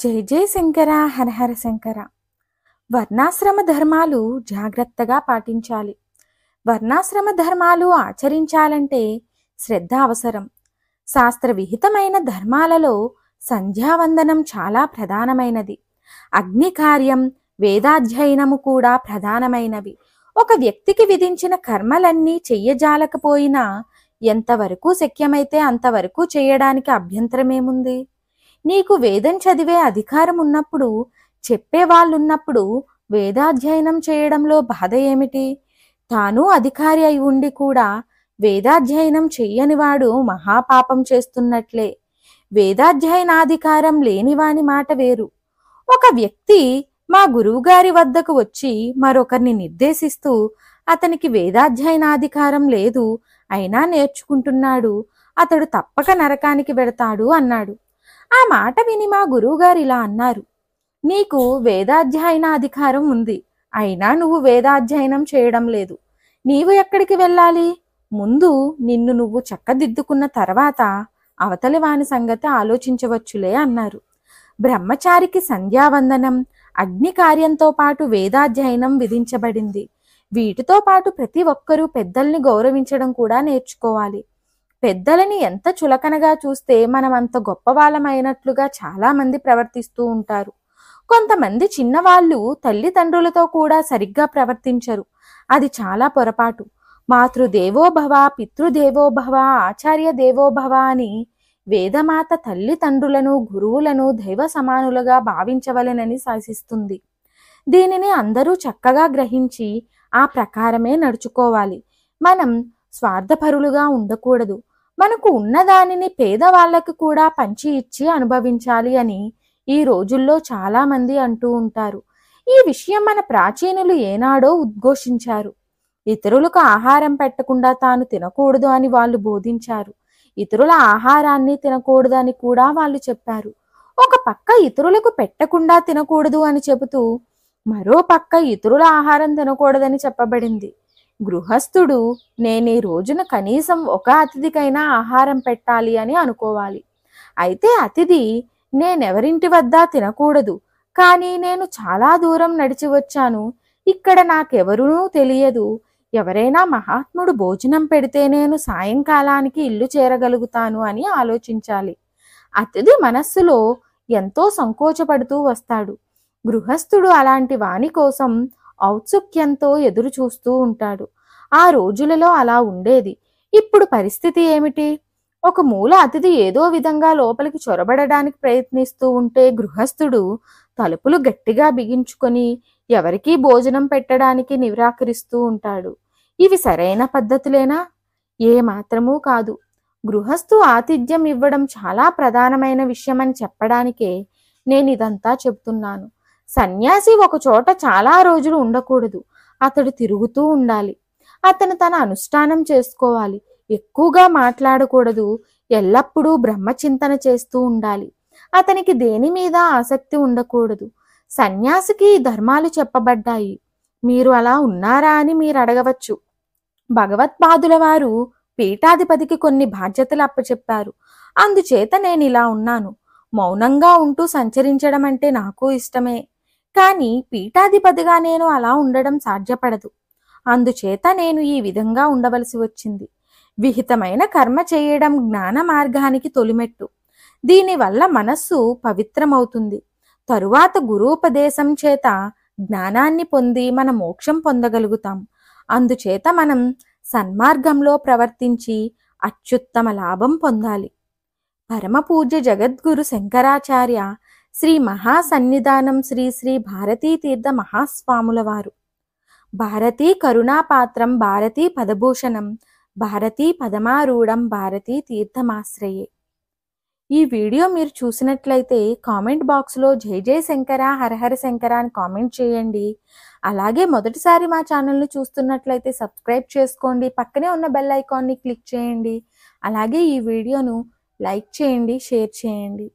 జై జై శంకర హర హర శంకర. వర్ణాశ్రమ ధర్మాలు జాగ్రత్తగా పాటించాలి. వర్ణాశ్రమ ధర్మాలు ఆచరించాలంటే శ్రద్ధ అవసరం. శాస్త్ర విహితమైన ధర్మాలలో సంధ్యావందనం చాలా ప్రధానమైనది. అగ్ని కార్యం, వేదాధ్యయనము కూడా ప్రధానమైనవి. ఒక వ్యక్తికి విధించిన కర్మలన్నీ చెయ్యజాలకపోయినా ఎంతవరకు శక్యమైతే అంతవరకు చేయడానికి అభ్యంతరమేముంది? నీకు వేదం చదివే అధికారం ఉన్నప్పుడు, చెప్పేవాళ్ళున్నప్పుడు వేదాధ్యయనం చేయడంలో బాధ ఏమిటి? తాను అధికారి అయి ఉండి కూడా వేదాధ్యయనం చెయ్యనివాడు మహాపాపం చేస్తున్నట్లే. వేదాధ్యయనాధికారం లేనివాని మాట వేరు. ఒక వ్యక్తి మా గురువుగారి వద్దకు వచ్చి మరొకరిని నిర్దేశిస్తూ, అతనికి వేదాధ్యయనాధికారం లేదు, అయినా నేర్చుకుంటున్నాడు, అతడు తప్పక నరకానికి వెడతాడు అన్నాడు. ఆ మాట విని మా గురువుగారు ఇలా అన్నారు: నీకు వేదాధ్యయన అధికారం ఉంది, అయినా నువ్వు వేదాధ్యయనం చేయడం లేదు. నీవు ఎక్కడికి వెళ్ళాలి? ముందు నిన్ను నువ్వు చక్కదిద్దుకున్న తర్వాత అవతలి వాని సంగతి ఆలోచించవచ్చులే అన్నారు. బ్రహ్మచారికి సంధ్యావందనం, అగ్ని కార్యంతో పాటు వేదాధ్యయనం విధించబడింది. వీటితో పాటు ప్రతి ఒక్కరూ పెద్దల్ని గౌరవించడం కూడా నేర్చుకోవాలి. పెద్దలని ఎంత చులకనగా చూస్తే మనం అంత గొప్పవాళ్ళమైనట్లుగా చాలా మంది ప్రవర్తిస్తూ ఉంటారు. కొంతమంది చిన్నవాళ్ళు తల్లిదండ్రులతో కూడా సరిగ్గా ప్రవర్తించరు. అది చాలా పొరపాటు. మాతృదేవోభవ, పితృదేవోభవ, ఆచార్య దేవోభవ అని వేదమాత తల్లిదండ్రులను, గురువులను దైవ సమానులుగా భావించవలెనని శాసిస్తుంది. దీనిని అందరూ చక్కగా గ్రహించి ఆ ప్రకారమే నడుచుకోవాలి. మనం స్వార్థపరులుగా ఉండకూడదు. మనకు ఉన్నదానిని పేదవాళ్లకు కూడా పంచి ఇచ్చి అనుభవించాలి అని ఈ రోజుల్లో చాలా మంది అంటూ ఉంటారు. ఈ విషయం మన ప్రాచీనులు ఏనాడో ఉద్ఘోషించారు. ఇతరులకు ఆహారం పెట్టకుండా తాను తినకూడదు అని వాళ్ళు బోధించారు. ఇతరుల ఆహారాన్ని తినకూడదని కూడా వాళ్ళు చెప్పారు. ఒక పక్క ఇతరులకు పెట్టకుండా తినకూడదు అని చెబుతూ మరో పక్క ఇతరుల ఆహారం తినకూడదని చెప్పబడింది. గృహస్థుడు నేను ఈ రోజున కనీసం ఒక అతిథికైనా ఆహారం పెట్టాలి అని అనుకోవాలి. అయితే అతిథి నేనెవరింటి వద్ద తినకూడదు, కానీ నేను చాలా దూరం నడిచి వచ్చాను, ఇక్కడ నాకెవరూ తెలియదు, ఎవరైనా మహాత్ముడు భోజనం పెడితే నేను సాయంకాలానికి ఇల్లు చేరగలుగుతాను అని ఆలోచించాలి. అతిథి మనస్సులో ఎంతో సంకోచపడుతూ వస్తాడు. గృహస్థుడు అలాంటి వాని కోసం ఔత్సుక్యంతో ఎదురు చూస్తూ ఉంటాడు. ఆ రోజులలో అలా ఉండేది. ఇప్పుడు పరిస్థితి ఏమిటి? ఒక మూల అతిథి ఏదో విధంగా లోపలికి చొరబడడానికి ప్రయత్నిస్తూ ఉంటే గృహస్థుడు తలుపులు గట్టిగా బిగించుకొని ఎవరికీ భోజనం పెట్టడానికి నిరాకరిస్తూ ఉంటాడు. ఇవి సరైన పద్ధతులేనా? ఏమాత్రమూ కాదు. గృహస్థు ఆతిథ్యం ఇవ్వడం చాలా ప్రధానమైన విషయమని చెప్పడానికే నేను ఇదంతా చెబుతున్నాను. సన్యాసి ఒక చోట చాలా రోజులు ఉండకూడదు. అతడు తిరుగుతూ ఉండాలి. అతను తన అనుష్ఠానం చేసుకోవాలి. ఎక్కువగా మాట్లాడకూడదు. ఎల్లప్పుడూ బ్రహ్మచింతన చేస్తూ ఉండాలి. అతనికి దేని మీద ఆసక్తి ఉండకూడదు. సన్యాసికి ధర్మాలు చెప్పబడ్డాయి. మీరు అలా ఉన్నారా అని మీరు అడగవచ్చు. భగవత్పాదుల వారు పీఠాధిపతికి కొన్ని బాధ్యతలు అప్పచెప్పారు. అందుచేత నేను ఇలా ఉన్నాను. మౌనంగా ఉంటూ సంచరించడం అంటే నాకు ఇష్టమే, కానీ పీఠాధిపతిగా నేను అలా ఉండడం సాధ్యపడదు. అందుచేత నేను ఈ విధంగా ఉండవలసి వచ్చింది. విహితమైన కర్మ చేయడం జ్ఞాన మార్గానికి తొలిమెట్టు. దీనివల్ల మనస్సు పవిత్రమవుతుంది. తరువాత గురూపదేశం చేత జ్ఞానాన్ని పొంది మన మోక్షం పొందగలుగుతాం. అందుచేత మనం సన్మార్గంలో ప్రవర్తించి అత్యుత్తమ లాభం పొందాలి. పరమపూజ్య జగద్గురు శంకరాచార్య శ్రీ మహాసన్నిధానం శ్రీ శ్రీ భారతీ తీర్థ మహాస్వాముల వారు. భారతీ కరుణాపాత్రం భారతీ పదభూషణం భారతీ పదమారూఢం భారతీ తీర్థమాశ్రయే. ఈ వీడియో మీరు చూసినట్లయితే కామెంట్ బాక్స్లో జై జై శంకర హరహర శంకర అని కామెంట్ చేయండి. అలాగే మొదటిసారి మా ఛానల్ని చూస్తున్నట్లయితే సబ్స్క్రైబ్ చేసుకోండి. పక్కనే ఉన్న బెల్ ఐకాన్ని క్లిక్ చేయండి. అలాగే ఈ వీడియోను లైక్ చేయండి, షేర్ చేయండి.